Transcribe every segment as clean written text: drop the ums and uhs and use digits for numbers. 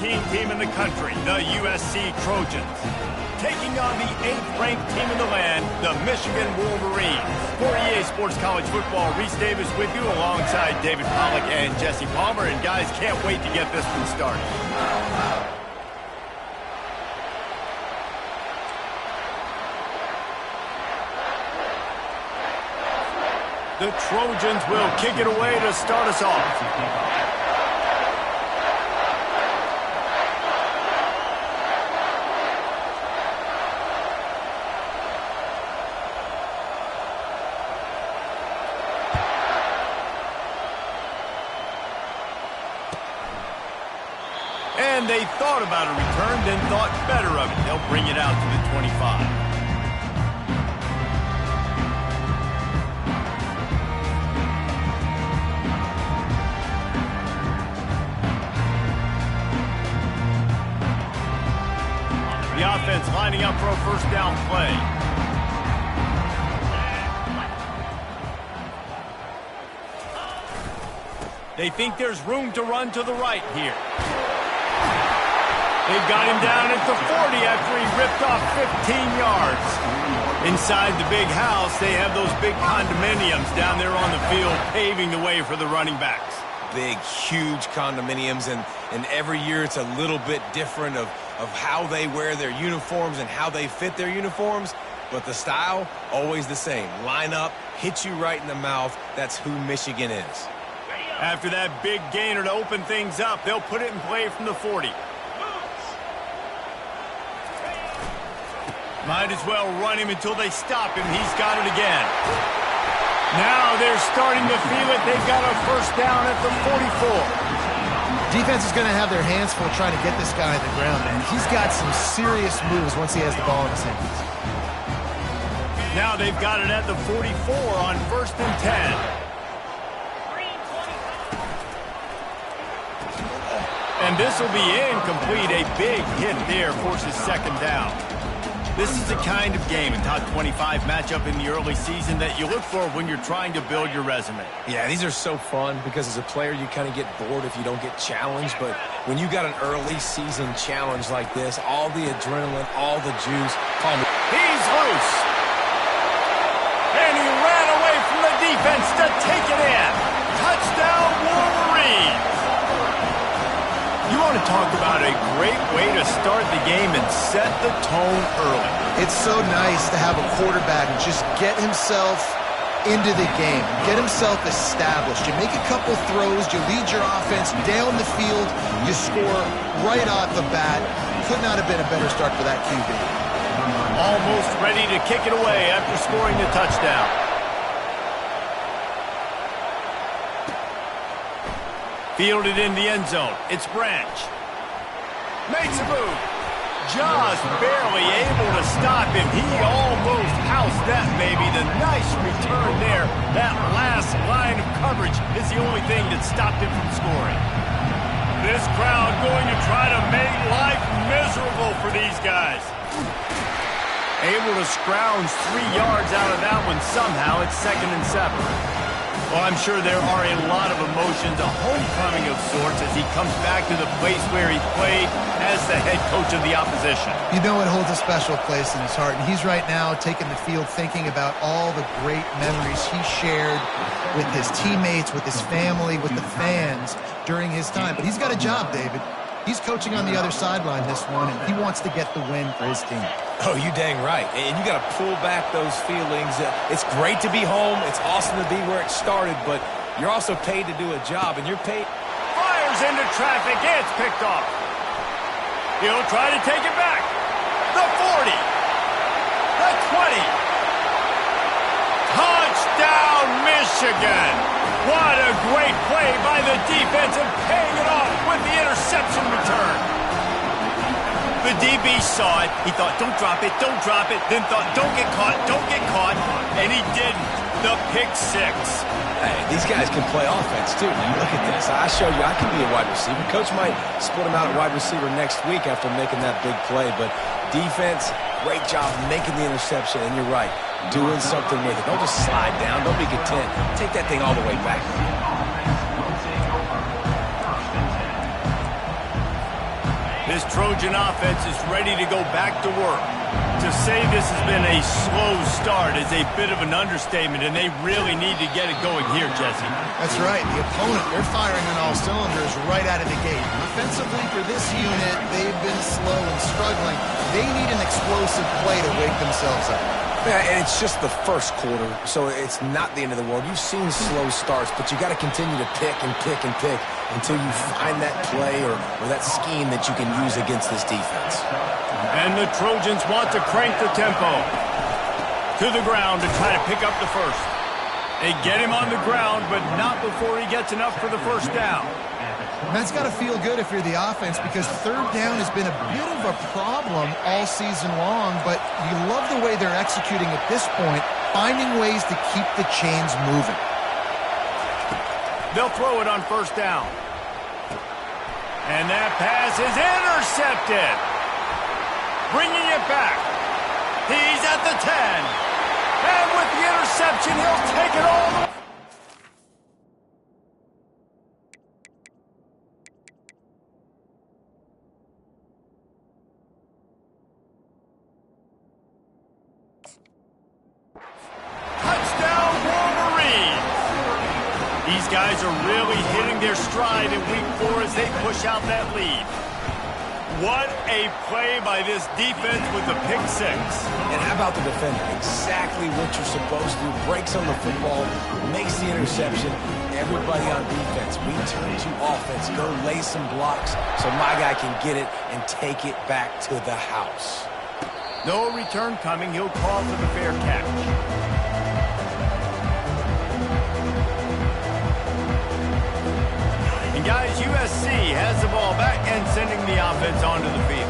14 team in the country, the USC Trojans, taking on the 8th-ranked team in the land, the Michigan Wolverines. For EA Sports College Football, Reese Davis with you alongside David Pollack and Jesse Palmer. And guys, can't wait to get this one started. The Trojans will kick it away to start us off. And they thought about a return, then thought better of it. They'll bring it out to the 25. The offense lining up for a first down play. They think there's room to run to the right here. They've got him down at the 40 after he ripped off 15 yards. Inside the big house, they have those big condominiums down there on the field paving the way for the running backs. Big, huge condominiums, and every year it's a little bit different of how they wear their uniforms and how they fit their uniforms, but the style, always the same. Line up, hit you right in the mouth. That's who Michigan is. After that big gainer to open things up, they'll put it in play from the 40. Might as well run him until they stop him. He's got it again. Now they're starting to feel it. They've got a first down at the 44. Defense is going to have their hands full trying to get this guy on the ground, man. He's got some serious moves once he has the ball in his hands. Now they've got it at the 44 on 1st and 10. And this will be incomplete. A big hit there forces 2nd down. This is the kind of game, a top 25 matchup in the early season that you look for when you're trying to build your resume. Yeah, these are so fun because as a player you kind of get bored if you don't get challenged, but when you got an early season challenge like this, all the adrenaline, all the juice, he's loose. And he ran away from the defense to take it in. Touchdown, Wolverines. You want to talk about a great way to start the game and set the tone early. It's so nice to have a quarterback just get himself into the game, get himself established. You make a couple throws, you lead your offense down the field, you score right off the bat. Could not have been a better start for that QB. Almost ready to kick it away after scoring the touchdown. Fielded in the end zone. It's Branch. Makes a move. Just barely able to stop him. He almost housed that baby. The nice return there. That last line of coverage is the only thing that stopped him from scoring. This crowd going to try to make life miserable for these guys. Able to scrounge 3 yards out of that one somehow. It's 2nd and 7. Well, I'm sure there are a lot of emotions, a homecoming of sorts as he comes back to the place where he played as the head coach of the opposition. You know it holds a special place in his heart, and he's right now taking the field thinking about all the great memories he shared with his teammates, with his family, with the fans during his time. But he's got a job, David. He's coaching on the other sideline this one, and he wants to get the win for his team. Oh, you dang right. And you got to pull back those feelings. It's great to be home. It's awesome to be where it started, but you're also paid to do a job, and you're paid. Fires into traffic. It's picked off. He'll try to take it back. The 40. The 20. Touchdown, Michigan. What a great play by the defense and paying it off with the interception return. The DB saw it. He thought, don't drop it, don't drop it. Then thought, don't get caught, don't get caught. And he didn't. The pick 6. Hey, these guys can play offense, too. Look at this. I showed you I can be a wide receiver. Coach might split him out at wide receiver next week after making that big play. But defense, great job making the interception. And you're right, doing something with it. Don't just slide down. Don't be content. Take that thing all the way back. This Trojan offense is ready to go back to work. To say this has been a slow start is a bit of an understatement, and they really need to get it going here, Jesse. That's right. The opponent, they're firing on all cylinders right out of the gate. Offensively for this unit, they've been slow and struggling. They need an explosive play to wake themselves up. Yeah, and it's just the first quarter, so it's not the end of the world. You've seen slow starts, but you got to continue to pick and pick and pick until you find that play or that scheme that you can use against this defense. And the Trojans want to crank the tempo to the ground to try to pick up the first. They get him on the ground, but not before he gets enough for the first down. And that's got to feel good if you're the offense, because third down has been a bit of a problem all season long, but you love the way they're executing at this point, finding ways to keep the chains moving. They'll throw it on first down. And that pass is intercepted. Bringing it back. He's at the 10. And with the interception, he'll take it all the way. These guys are really hitting their stride in week 4 as they push out that lead. What a play by this defense with the pick 6. And how about the defender? Exactly what you're supposed to do. Breaks on the football, makes the interception. Everybody on defense, we turn to offense. Go lay some blocks so my guy can get it and take it back to the house. No return coming. He'll call for the fair catch. Guys, USC has the ball back and sending the offense onto the field.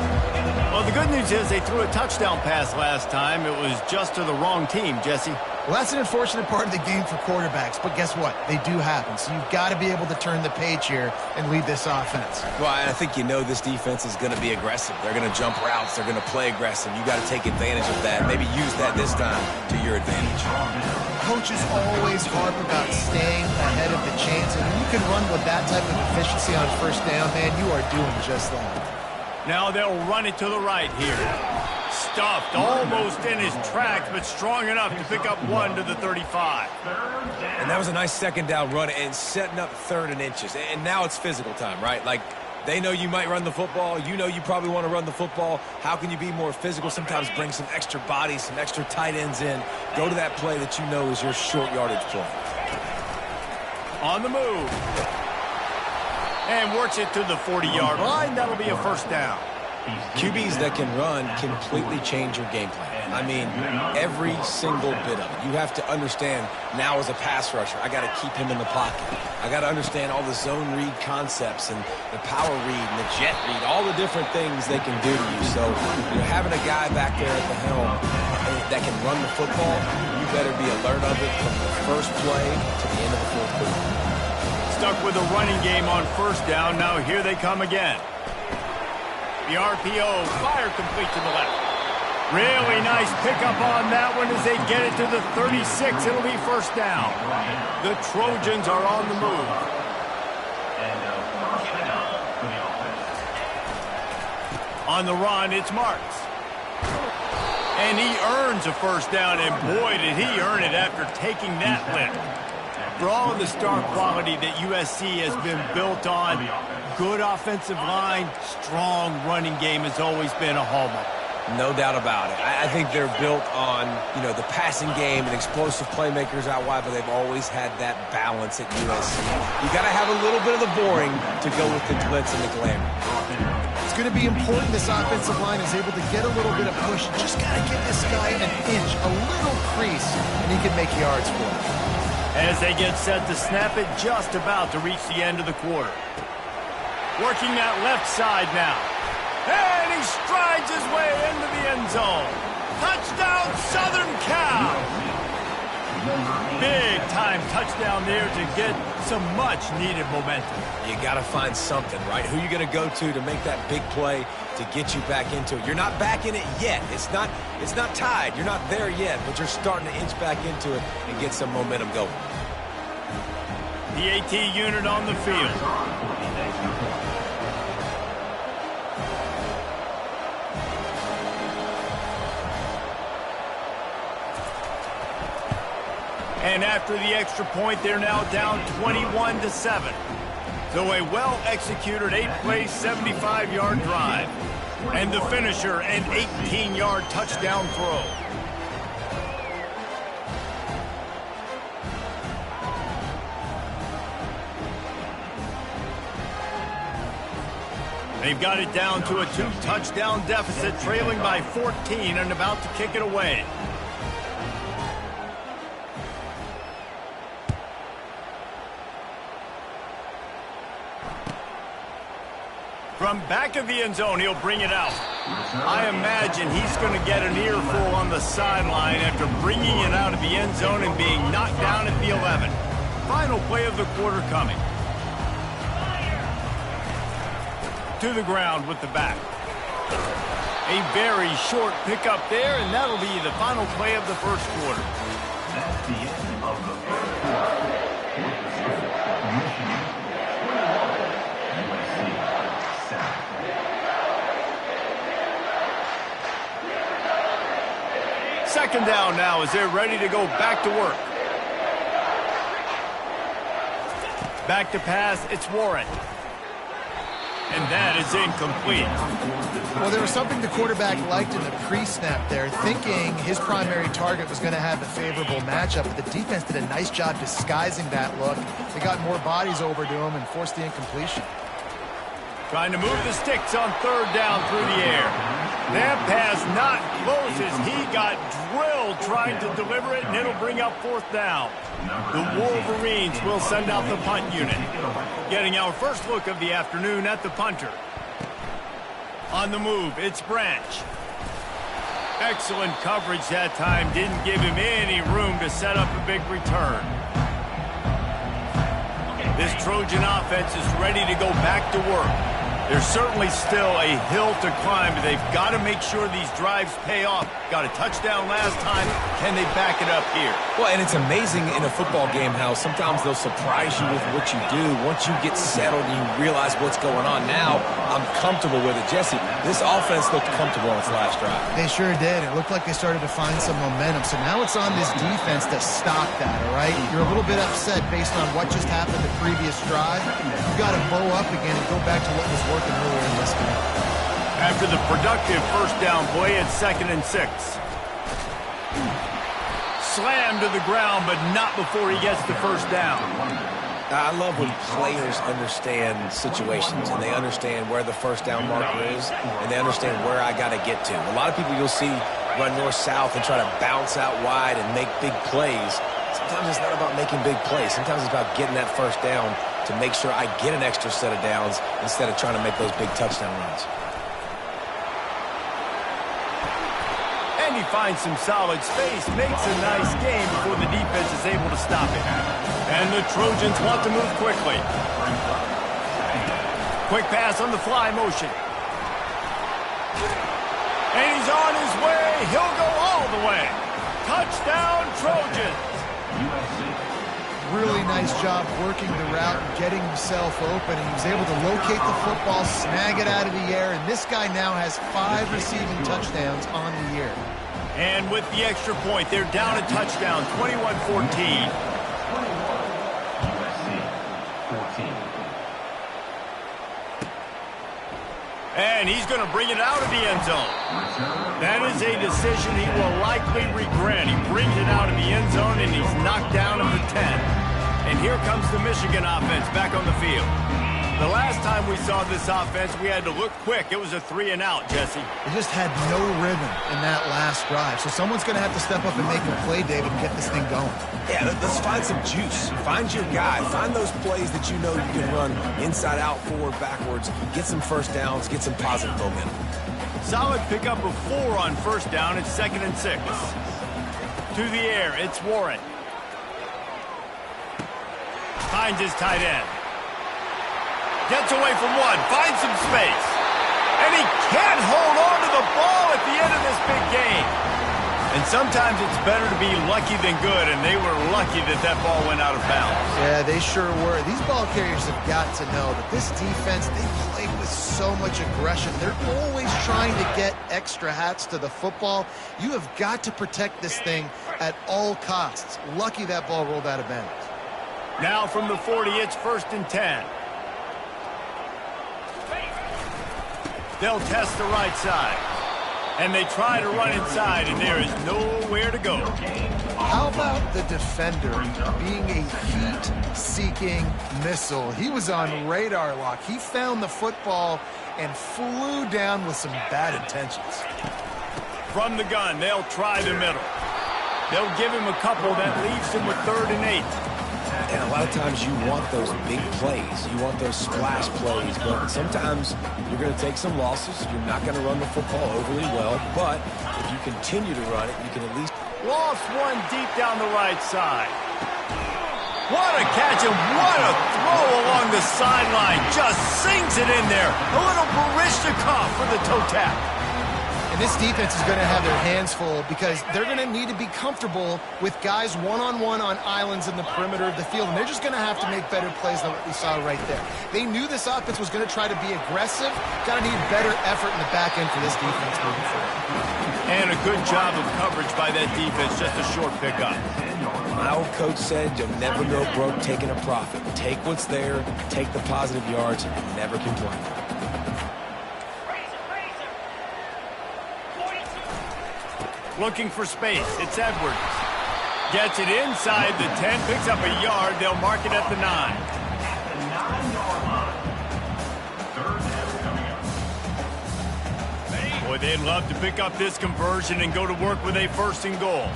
Well, the good news is they threw a touchdown pass last time. It was just to the wrong team, Jesse. Well, that's an unfortunate part of the game for quarterbacks, but guess what? They do happen, so you've got to be able to turn the page here and lead this offense. Well, I think you know this defense is going to be aggressive. They're going to jump routes. They're going to play aggressive. You got to take advantage of that. Maybe use that this time to your advantage. Coaches always harp about staying ahead of the chains, and when you can run with that type of efficiency on first down, man, you are doing just that. Now they'll run it to the right here. Stuffed almost in his tracks, but strong enough to pick up 1 to the 35. And that was a nice second down run and setting up 3rd and inches. And now it's physical time, right? Like, they know you might run the football. You know you probably want to run the football. How can you be more physical? Sometimes bring some extra bodies, some extra tight ends in. Go to that play that you know is your short yardage play. On the move. And works it to the 40-yard line. That'll be a first down. QBs that can run completely change your game plan. I mean, every single bit of it. You have to understand now as a pass rusher, I got to keep him in the pocket. I got to understand all the zone read concepts and the power read and the jet read, all the different things they can do to you. So, having a guy back there at the helm that can run the football, you better be alert of it from the first play to the end of the 4th quarter. Stuck with a running game on first down. Now here they come again. The RPO, fire complete to the left. Really nice pickup on that one as they get it to the 36. It'll be first down. The Trojans are on the move. On the run, it's Marks. And he earns a first down, and boy, did he earn it after taking that lift. For all of the star quality that USC has been built on, good offensive line, strong running game has always been a hallmark. No doubt about it. I think they're built on, the passing game and explosive playmakers out wide, but they've always had that balance at USC. You got to have a little bit of the boring to go with the glitz and the glamour. It's going to be important this offensive line is able to get a little bit of push. Just got to give this guy an inch, a little crease, and he can make yards for it. As they get set to snap it, just about to reach the end of the quarter. Working that left side now. And he strides his way into the end zone. Touchdown, Southern Cal! Big-time touchdown there to get some much-needed momentum. You got to find something, right? Who you going to go to make that big play to get you back into it? You're not back in it yet. It's not tied. You're not there yet, but you're starting to inch back into it and get some momentum going. The AT unit on the field. And after the extra point, they're now down 21-7. So a well-executed 8-play, 75-yard drive. And the finisher, an 18-yard touchdown throw. They've got it down to a 2-touchdown deficit, trailing by 14 and about to kick it away. From back of the end zone, he'll bring it out. I imagine he's going to get an earful on the sideline after bringing it out of the end zone and being knocked down at the 11. Final play of the quarter coming. To the ground with the back. A very short pickup there, and that'll be the final play of the first quarter. That's the end of the first quarter. Michigan 21, USC 7. Second down now as they're ready to go back to work. Back to pass, it's Warren. And that is incomplete. Well, there was something the quarterback liked in the pre-snap there, thinking his primary target was going to have a favorable matchup, but the defense did a nice job disguising that look. They got more bodies over to him and forced the incompletion. Trying to move the sticks on third down through the air. That pass not close as he got drilled trying to deliver it, and it'll bring up fourth down. The Wolverines will send out the punt unit. Getting our first look of the afternoon at the punter. On the move, it's Branch. Excellent coverage that time. Didn't give him any room to set up a big return. This Trojan offense is ready to go back to work. There's certainly still a hill to climb, but they've got to make sure these drives pay off. Got a touchdown last time. Can they back it up here? Well, and it's amazing in a football game how sometimes they'll surprise you with what you do. Once you get settled and you realize what's going on, now I'm comfortable with it. Jesse, this offense looked comfortable on its last drive. They sure did. It looked like they started to find some momentum. So now it's on this defense to stop that, all right? You're a little bit upset based on what just happened the previous drive. You got to bow up again and go back to what was working earlier in this game. After the productive first down play, it's 2nd and 6. Slammed to the ground, but not before he gets the first down. I love when players understand situations and they understand where the first down marker is and they understand where I got to get to. A lot of people you'll see run north-south and try to bounce out wide and make big plays. Sometimes it's not about making big plays. Sometimes it's about getting that first down to make sure I get an extra set of downs instead of trying to make those big touchdown runs. And he finds some solid space, makes a nice game before the defense is able to stop it. And the Trojans want to move quickly. Quick pass on the fly motion. And he's on his way. He'll go all the way. Touchdown, Trojans. Really nice job working the route and getting himself open. He was able to locate the football, snag it out of the air, and this guy now has 5 receiving touchdowns on the year. And with the extra point, they're down a touchdown, 21-14. And he's going to bring it out of the end zone. That is a decision he will likely regret. He brings it out of the end zone, and he's knocked down at the 10. And here comes the Michigan offense back on the field. The last time we saw this offense, we had to look quick. It was a 3-and-out, Jesse. They just had no rhythm in that last drive. So someone's going to have to step up and make a play, David, and get this thing going. Yeah, let's find some juice. Find your guy. Find those plays that you know you can run inside out, forward, backwards. Get some first downs. Get some positive momentum. Solid pickup of 4 on first down. It's 2nd and 6. To the air, it's Warren. Finds his tight end. Gets away from one, finds some space. And he can't hold on to the ball at the end of this big game. And sometimes it's better to be lucky than good, and they were lucky that that ball went out of bounds. Yeah, they sure were. These ball carriers have got to know that this defense, they play with with so much aggression. They're always trying to get extra hats to the football. You have got to protect this thing at all costs. Lucky that ball rolled out of bounds. Now from the 40, it's 1st and 10. They'll test the right side. And they try to run inside, and there is nowhere to go. How about the defender being a heat-seeking missile? He was on radar lock. He found the football and flew down with some bad intentions. From the gun, they'll try the middle. They'll give him a couple that leaves him with 3rd and 8. And a lot of times you want those big plays. You want those splash plays. But sometimes you're going to take some losses. You're not going to run the football overly well. But if you continue to run it, you can at least... Lost one deep down the right side. What a catch and what a throw along the sideline. Just sings it in there. A little Barishnikov for the toe tap. And this defense is going to have their hands full because they're going to need to be comfortable with guys one-on-one on islands in the perimeter of the field. And they're just going to have to make better plays than what we saw right there. They knew this offense was going to try to be aggressive. Got to need better effort in the back end for this defense moving forward. And a good job of coverage by that defense. Just a short pickup. My old coach said you'll never go broke taking a profit. Take what's there, take the positive yards, and never complain. Looking for space. It's Edwards. Gets it inside the 10, picks up a yard. They'll mark it at the 9. The 9-yard line. 3rd down coming up. Boy, they'd love to pick up this conversion and go to work with a 1st and goal.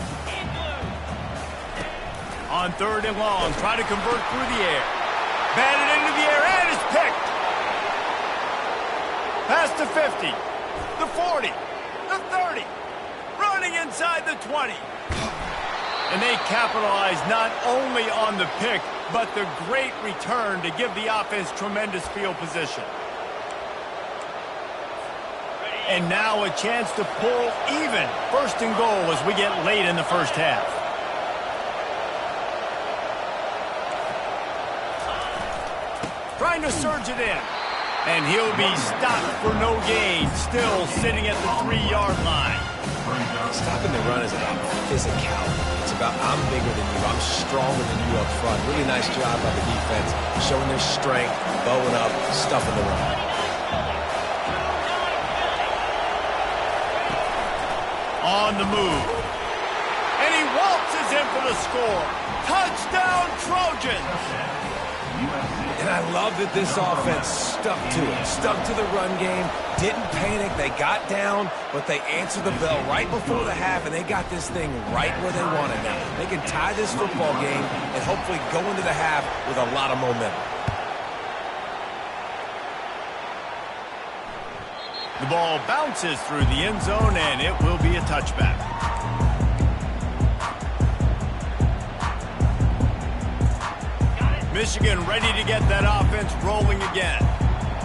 On 3rd and long, try to convert through the air. Batted into the air, and it's picked. Past the 50, the 40, the 30. Running inside the 20. And they capitalize not only on the pick, but the great return to give the offense tremendous field position. And now a chance to pull even 1st and goal as we get late in the 1st half. Trying to surge it in. And he'll be stopped for no gain, still sitting at the 3-yard line. Stopping the run is about physicality. It's about I'm bigger than you. I'm stronger than you up front. Really nice job by the defense, showing their strength, bowing up, stuffing the run. On the move. And he waltzes in for the score. Touchdown, Trojans! And I love that this offense stuck to it, stuck to the run game, didn't panic. They got down, but they answered the bell right before the half, and they got this thing right where they want it now. They can tie this football game and hopefully go into the half with a lot of momentum. The ball bounces through the end zone, and it will be a touchback. Michigan ready to get that offense rolling again.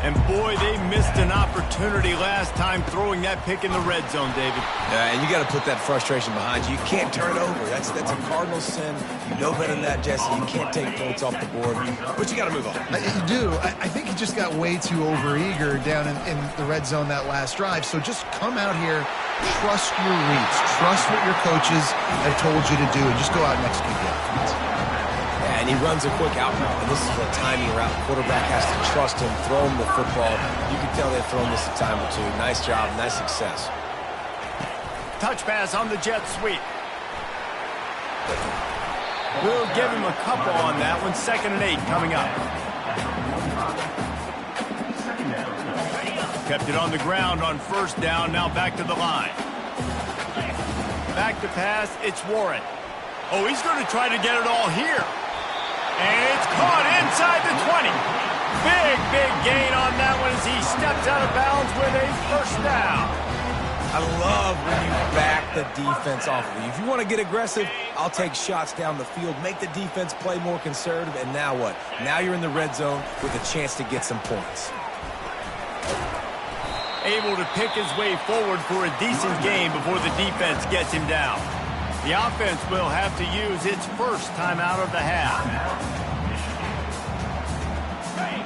And boy, they missed an opportunity last time throwing that pick in the red zone, David. And you got to put that frustration behind you. You can't turn it over. That's a cardinal sin. You know better than that, Jesse. You can't take points off the board, but you got to move on. You do. I think he just got way too overeager down in the red zone that last drive. So just come out here, trust your reads, trust what your coaches have told you to do, and just go out and execute the offense. And he runs a quick out route, and this is a timing route. Quarterback has to trust him, throw him the football. You can tell they've thrown this a time or two. Nice job, nice success. Touch pass on the jet sweep. We'll give him a couple on that one. 2nd and 8 coming up. Kept it on the ground on 1st down. Now back to the line. Back to pass. It's Warren. Oh, he's going to try to get it all here. And it's caught inside the 20. Big gain on that one as he steps out of bounds with a 1st down. I love when you back the defense off of you. If you want to get aggressive, I'll take shots down the field, make the defense play more conservative, and now what? Now you're in the red zone with a chance to get some points. Able to pick his way forward for a decent game before the defense gets him down. The offense will have to use its 1st time out of the half.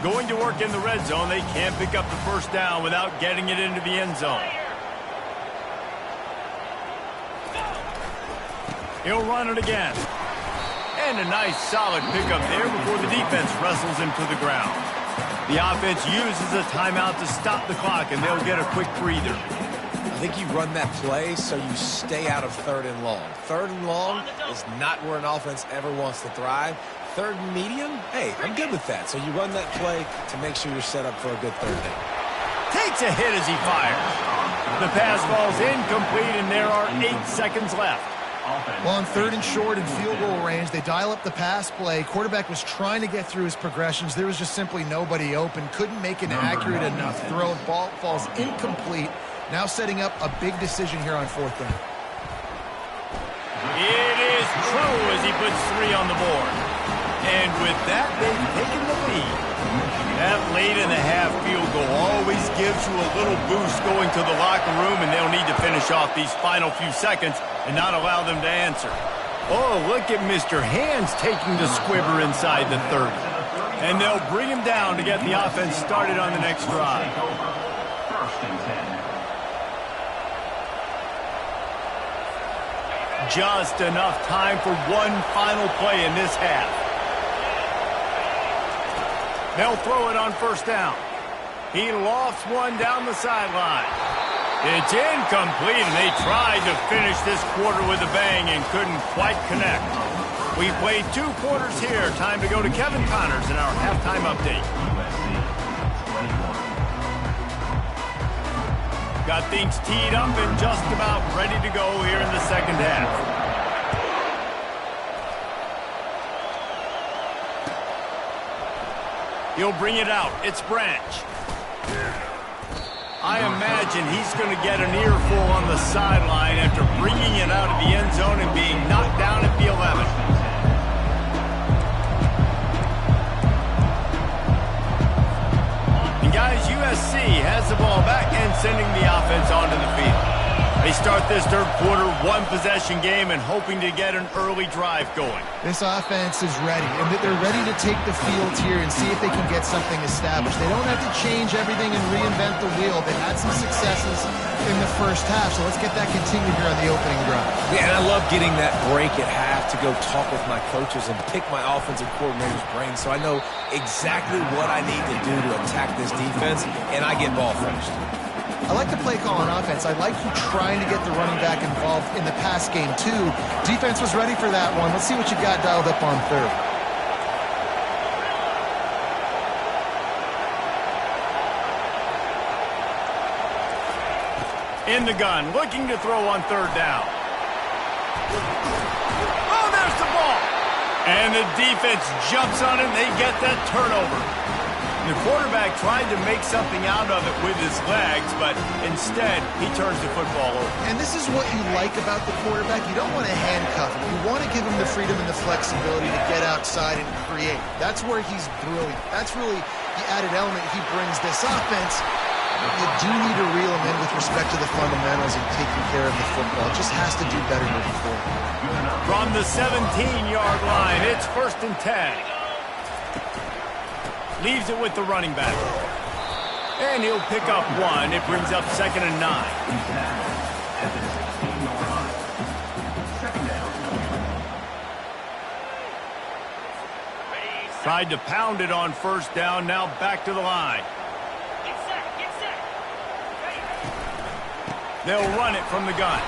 Going to work in the red zone, they can't pick up the first down without getting it into the end zone. He'll run it again. And a nice solid pickup there before the defense wrestles him to the ground. The offense uses a timeout to stop the clock, and they'll get a quick breather. I think you run that play so you stay out of 3rd and long. 3rd and long is not where an offense ever wants to thrive. 3rd and medium, hey, I'm good with that. So you run that play to make sure you're set up for a good 3rd down. Takes a hit as he fires. The pass falls incomplete, and there are 8 seconds left. Well, on 3rd and short and field goal range, they dial up the pass play. Quarterback was trying to get through his progressions. There was just simply nobody open. Couldn't make an accurate enough throw. Ball falls incomplete. Now setting up a big decision here on 4th down. It is true as he puts 3 on the board. And with that, they've taken the lead. That late-in-the-half field goal always gives you a little boost going to the locker room, and they'll need to finish off these final few seconds and not allow them to answer. Oh, look at Mr. Hands taking the squibber inside the 30. And they'll bring him down to get the offense started on the next drive. Just enough time for one final play in this half. They'll throw it on 1st down. He lofts one down the sideline. It's incomplete, and they tried to finish this quarter with a bang and couldn't quite connect. We played 2 quarters here. Time to go to Kevin Connors in our halftime update. Got things teed up and just about ready to go here in the 2nd half. He'll bring it out. It's Branch. I imagine he's going to get an earful on the sideline after bringing it out of the end zone and being knocked down at the 11. And guys, USC has the ball back and sending the offense onto the field. They start this 3rd quarter one-possession game and hoping to get an early drive going. This offense is ready, and they're ready to take the field here and see if they can get something established. They don't have to change everything and reinvent the wheel. They had some successes in the 1st half, so let's get that continued here on the opening drive. Yeah, and I love getting that break at half to go talk with my coaches and pick my offensive coordinator's brain so I know exactly what I need to do to attack this defense, and I get ball first. I like the play call on offense. I like you trying to get the running back involved in the pass game, too. Defense was ready for that one. Let's see what you got dialed up on 3rd. In the gun, looking to throw on 3rd down. Oh, there's the ball. And the defense jumps on it, and they get that turnover. The quarterback tried to make something out of it with his legs, but instead, he turns the football over. And this is what you like about the quarterback. You don't want to handcuff him. You want to give him the freedom and the flexibility to get outside and create. That's where he's brilliant. That's really the added element he brings this offense. You do need to reel him in with respect to the fundamentals and taking care of the football. It just has to do better moving forward. From the 17-yard line, it's 1st and 10. Leaves it with the running back. And he'll pick up 1. It brings up 2nd and 9. Tried to pound it on 1st down. Now back to the line. They'll run it from the gun.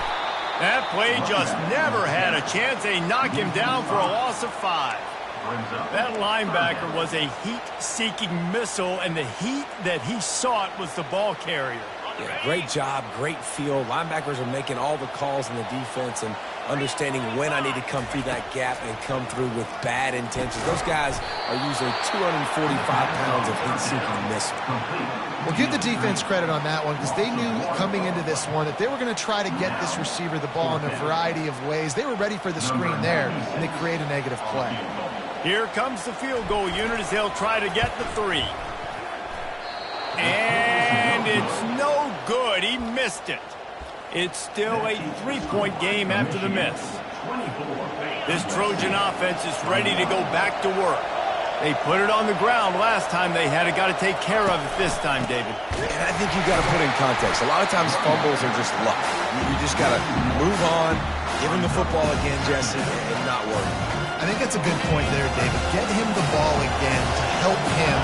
That play just never had a chance. They knock him down for a loss of 5. That linebacker was a heat-seeking missile, and the heat that he sought was the ball carrier. Yeah, great job, great feel. Linebackers are making all the calls in the defense and understanding when I need to come through that gap and come through with bad intentions. Those guys are usually 245 pounds of heat-seeking missile. Well, give the defense credit on that one because they knew coming into this one that they were going to try to get this receiver the ball in a variety of ways. They were ready for the screen there, and they create a negative play. Here comes the field goal unit as they'll try to get the 3. And it's no good. He missed it. It's still a 3-point game after the miss. This Trojan offense is ready to go back to work. They put it on the ground last time they had it. Got to take care of it this time, David. And I think you got to put in context. A lot of times fumbles are just luck. You just got to move on, give him the football again, Jesse, and not worry. I think that's a good point there, David. Get him the ball again to help him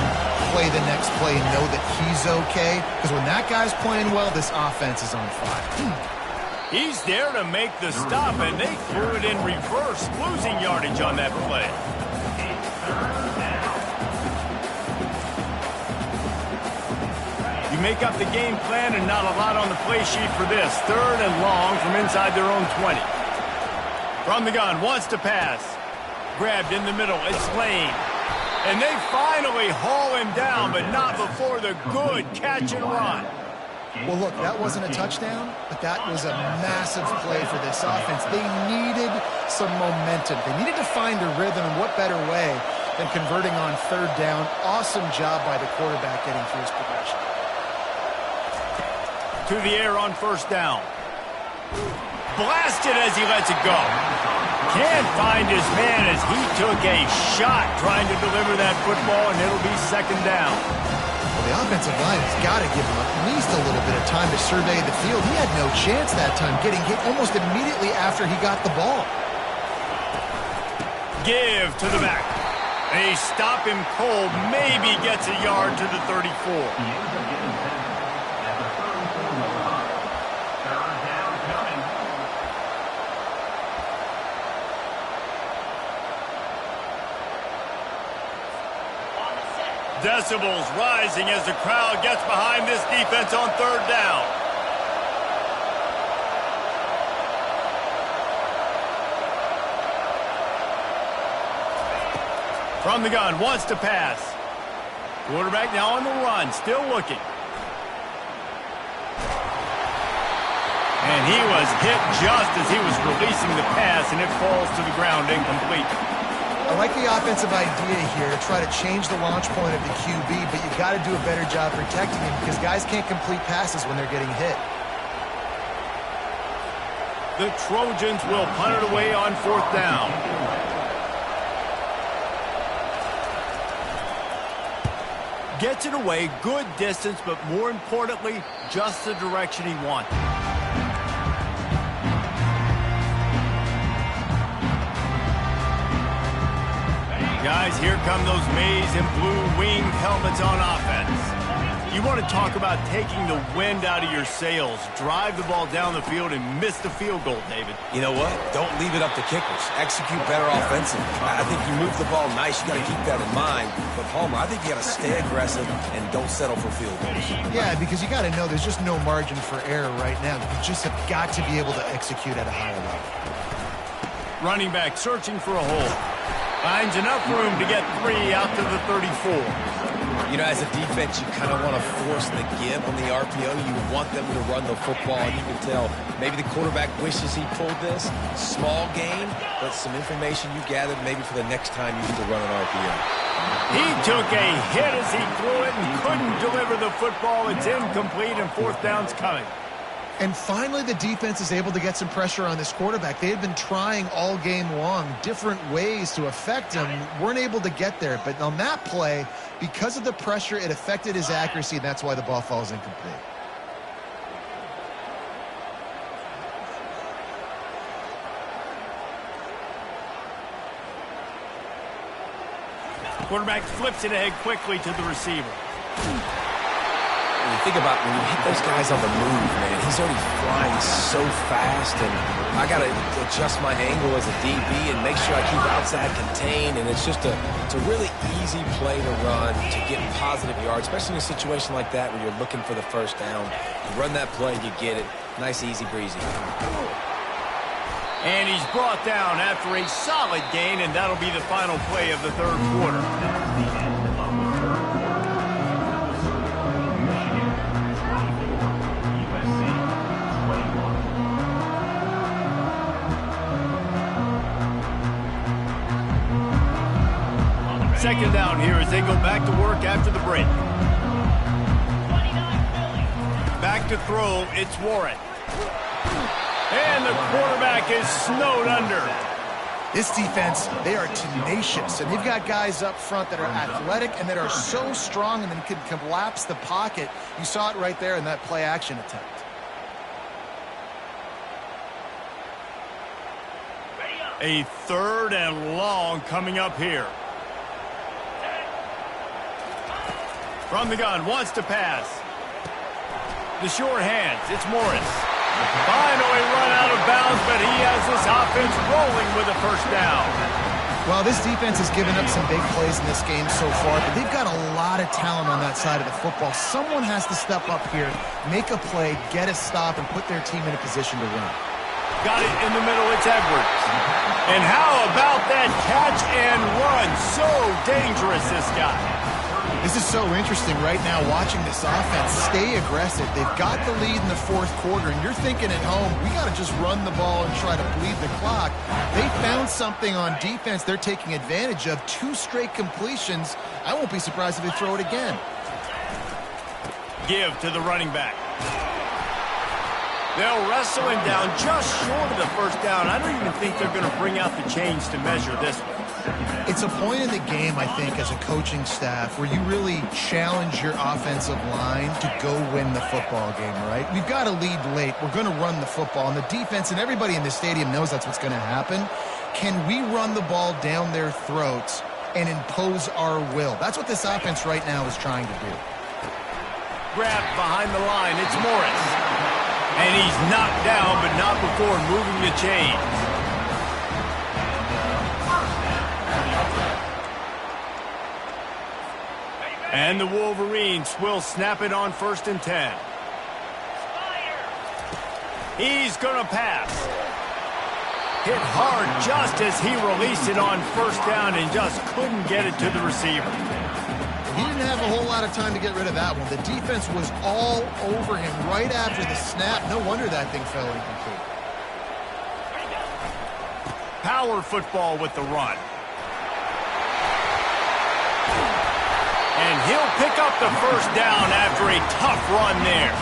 play the next play and know that he's okay. Because when that guy's playing well, this offense is on fire. He's there to make the stop, and they threw it in reverse, losing yardage on that play. You make up the game plan and not a lot on the play sheet for this. 3rd and long from inside their own 20. From the gun, wants to pass. Grabbed in the middle, it's Lane. And they finally haul him down, but not before the good catch and run. Well, look, that wasn't a touchdown, but that was a massive play for this offense. They needed some momentum. They needed to find a rhythm, and what better way than converting on 3rd down. Awesome job by the quarterback getting through his progression. To the air on 1st down. Blasted as he lets it go. Can't find his man as he took a shot trying to deliver that football, and it'll be 2nd down. Well, the offensive line has got to give him at least a little bit of time to survey the field. He had no chance that time, getting hit almost immediately after he got the ball. Give to the back. They stop him cold, maybe gets a yard to the 34. Decibels rising as the crowd gets behind this defense on 3rd down. From the gun, wants to pass. Quarterback now on the run, still looking. And he was hit just as he was releasing the pass, and it falls to the ground incomplete. I like the offensive idea here to try to change the launch point of the QB, but you've got to do a better job protecting him because guys can't complete passes when they're getting hit. The Trojans will punt it away on 4th down. Gets it away, good distance, but more importantly, just the direction he wanted. Guys, here come those maize and blue winged helmets on offense. You want to talk about taking the wind out of your sails. Drive the ball down the field and miss the field goal, David. You know what? Don't leave it up to kickers. Execute better offensively. I think you move the ball nice. You got to keep that in mind. But, Palmer, I think you got to stay aggressive and don't settle for field goals. Yeah, because you got to know there's just no margin for error right now. You just have got to be able to execute at a higher level. Running back searching for a hole. Finds enough room to get 3 out to the 34. You know, as a defense, you kind of want to force the give on the RPO. You want them to run the football, and you can tell maybe the quarterback wishes he pulled this. Small gain, but some information you gathered maybe for the next time you need to run an RPO. He took a hit as he threw it and couldn't deliver the football. It's incomplete, and 4th down's coming. And finally, the defense is able to get some pressure on this quarterback. They had been trying all game long different ways to affect him, weren't able to get there. But on that play, because of the pressure, it affected his accuracy, and that's why the ball falls incomplete. Quarterback flips it ahead quickly to the receiver. When you think about when you hit those guys on the move, man, he's already flying so fast, and I got to adjust my angle as a DB and make sure I keep outside contained, and it's a really easy play to run to get positive yards, especially in a situation like that where you're looking for the 1st down. You run that play, you get it. Nice, easy breezy. And he's brought down after a solid gain, and that'll be the final play of the 3rd quarter. Second down here as they go back to work after the break. Back to throw, it's Warren. And the quarterback is snowed under. This defense, they are tenacious, and they've got guys up front that are athletic and that are so strong and then can collapse the pocket. You saw it right there in that play-action attempt. A 3rd and long coming up here. From the gun, wants to pass. The short hands, it's Morris. Finally run out of bounds, but he has this offense rolling with a first down. Well, this defense has given up some big plays in this game so far, but they've got a lot of talent on that side of the football. Someone has to step up here, make a play, get a stop, and put their team in a position to win. Got it in the middle, it's Edwards. And how about that catch and run? So dangerous, this guy. This is so interesting right now, watching this offense stay aggressive. They've got the lead in the 4th quarter, and you're thinking at home, we got to just run the ball and try to bleed the clock. They found something on defense they're taking advantage of. 2 straight completions. I won't be surprised if they throw it again. Give to the running back. They'll wrestle him down just short of the first down. I don't even think they're going to bring out the chains to measure this one. It's a point in the game, I think, as a coaching staff, where you really challenge your offensive line to go win the football game, right? We've got to lead late. We're going to run the football. And the defense and everybody in the stadium knows that's what's going to happen. Can we run the ball down their throats and impose our will? That's what this offense right now is trying to do. Grabbed behind the line. It's Morris. And he's knocked down, but not before moving the chains. And the Wolverines will snap it on 1st and 10. He's going to pass. Hit hard just as he released it on 1st down and just couldn't get it to the receiver. He didn't have a whole lot of time to get rid of that one. The defense was all over him right after the snap. No wonder that thing fell incomplete. Power football with the run. And he'll pick up the 1st down after a tough run there.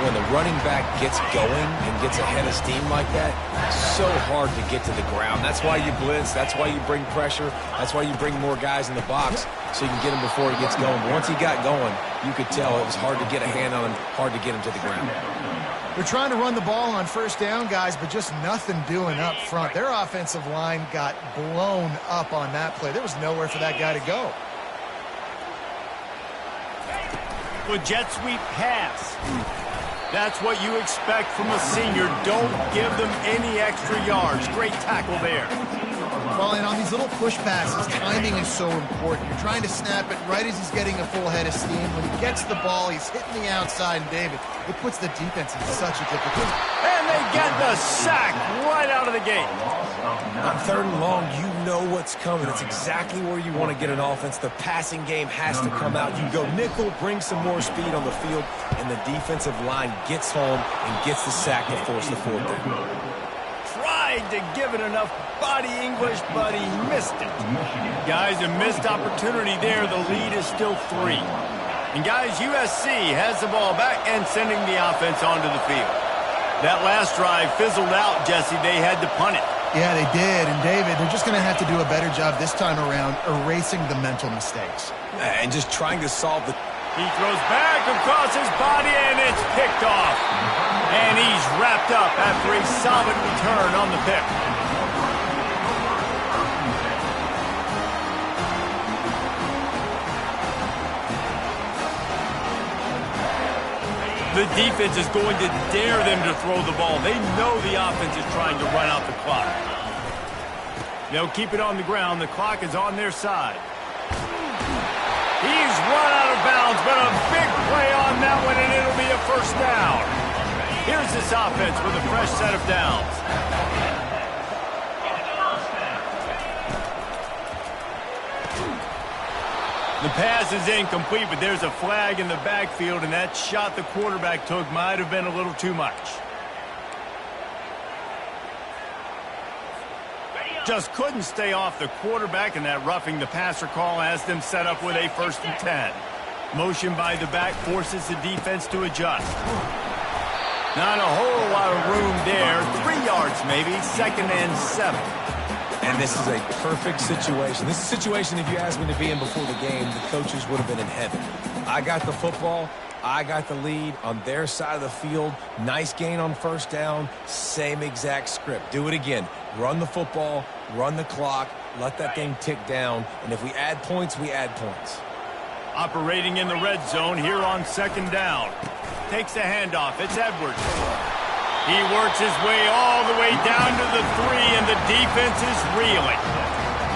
When the running back gets going and gets ahead of steam like that, it's so hard to get to the ground. That's why you blitz. That's why you bring pressure. That's why you bring more guys in the box so you can get him before he gets going. But once he got going, you could tell it was hard to get a hand on him, hard to get him to the ground. They're trying to run the ball on 1st down, guys, but just nothing doing up front. Their offensive line got blown up on that play. There was nowhere for that guy to go. Good jet sweep pass. That's what you expect from a senior. Don't give them any extra yards. Great tackle there. Well, and on these little push passes, timing is so important. You're trying to snap it right as he's getting a full head of steam. When he gets the ball, he's hitting the outside, and David, it puts the defense in such a difficult. And they get the sack right out of the gate. On 3rd and long, you know what's coming. It's exactly where you want to get an offense. The passing game has to come out. You go nickel, bring some more speed on the field, and the defensive line gets home and gets the sack to force the 4th down. Tried to give it enough body English, but he missed it. Guys, a missed opportunity there. The lead is still 3. And guys, USC has the ball back and sending the offense onto the field. That last drive fizzled out, Jesse. They had to punt it. Yeah, they did. And David, they're just going to have to do a better job this time around erasing the mental mistakes. And just trying to solve the... He throws back across his body, and it's picked off. And he's wrapped up after a solid return on the pick. The defense is going to dare them to throw the ball. They know the offense is trying to run out the clock. They'll keep it on the ground. The clock is on their side. He's run out of bounds, but a big play on that one, and it'll be a 1st down. Here's this offense with a fresh set of downs. The pass is incomplete, but there's a flag in the backfield, and that shot the quarterback took might have been a little too much. Just couldn't stay off the quarterback, and that roughing the passer call has them set up with a 1st and 10. Motion by the back forces the defense to adjust. Not a whole lot of room there. 3 yards maybe, 2nd and 7. And this is a perfect situation. This is a situation, if you asked me to be in before the game, the coaches would have been in heaven. I got the football. I got the lead on their side of the field. Nice gain on first down. Same exact script. Do it again. Run the football, run the clock, let that thing tick down. And if we add points, we add points. Operating in the red zone here on second down. Takes the handoff. It's Edwards. He works his way all the way down to the 3, and the defense is reeling.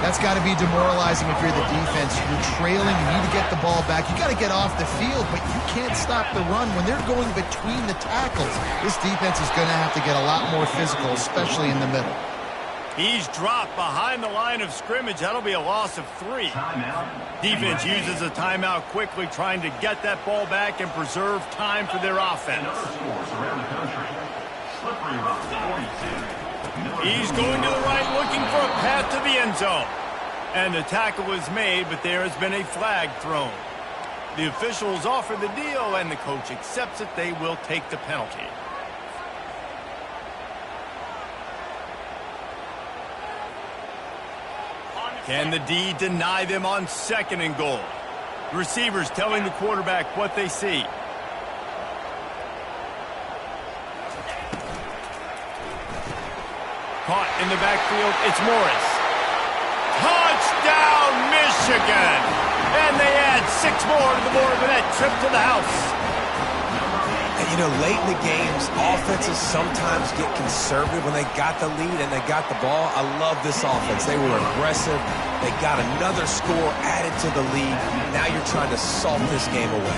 That's got to be demoralizing if you're the defense. You're trailing, you need to get the ball back. You got to get off the field, but you can't stop the run when they're going between the tackles. This defense is going to have to get a lot more physical, especially in the middle. He's dropped behind the line of scrimmage. That'll be a loss of 3. Defense uses a timeout quickly, trying to get that ball back and preserve time for their offense. He's going to the right, looking for a path to the end zone. And the tackle is made, but there has been a flag thrown. The officials offer the deal, and the coach accepts it. They will take the penalty. Can the D deny them on 2nd and goal? The receivers telling the quarterback what they see. Caught in the backfield, it's Morris. Touchdown, Michigan! And they add 6 more to the board with that trip to the house. And, you know, late in the games, offenses sometimes get conservative when they got the lead and they got the ball. I love this offense. They were aggressive. They got another score added to the lead. Now you're trying to salt this game away.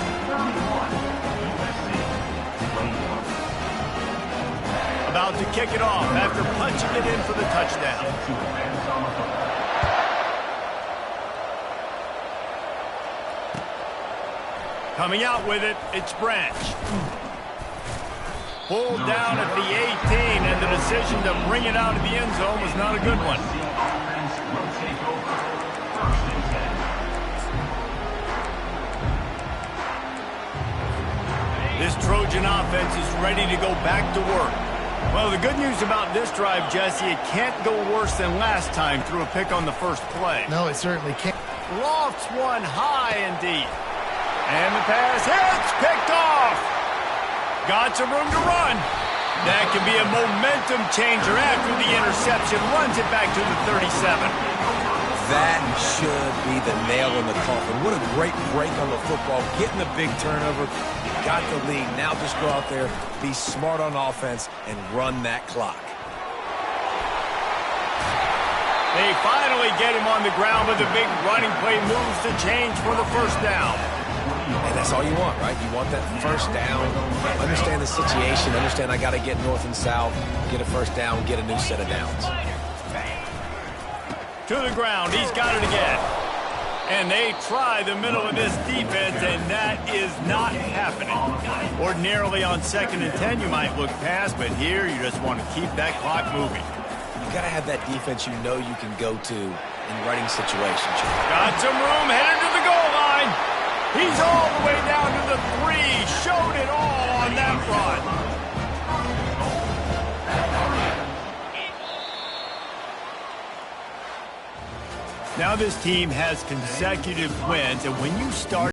About to kick it off after punching it in for the touchdown. Coming out with it, it's Branch. Pulled down at the 18, and the decision to bring it out of the end zone was not a good one. This Trojan offense is ready to go back to work. Well, the good news about this drive, Jesse, it can't go worse than last time through a pick on the first play. No, it certainly can't. Lofts one high and deep. And the pass hits, picked off. Got some room to run. That can be a momentum changer after the interception. Runs it back to the 37. That should be the nail in the coffin. What a great break on the football. Getting the big turnover. Got the lead. Now just go out there, be smart on offense, and run that clock. They finally get him on the ground, but the big running play moves the change for the first down. And that's all you want, right? You want that first down. Understand the situation. Understand I got to get north and south, get a first down, get a new set of downs. To the ground. He's got it again. And they try the middle of this defense, and that is not happening. Ordinarily on 2nd and 10, you might look past, but here you just want to keep that clock moving. You got to have that defense you know you can go to in running situations. Got some room, headed to the goal line. He's all the way down to the 3. Showed it all on that run. Now this team has consecutive wins, and when you start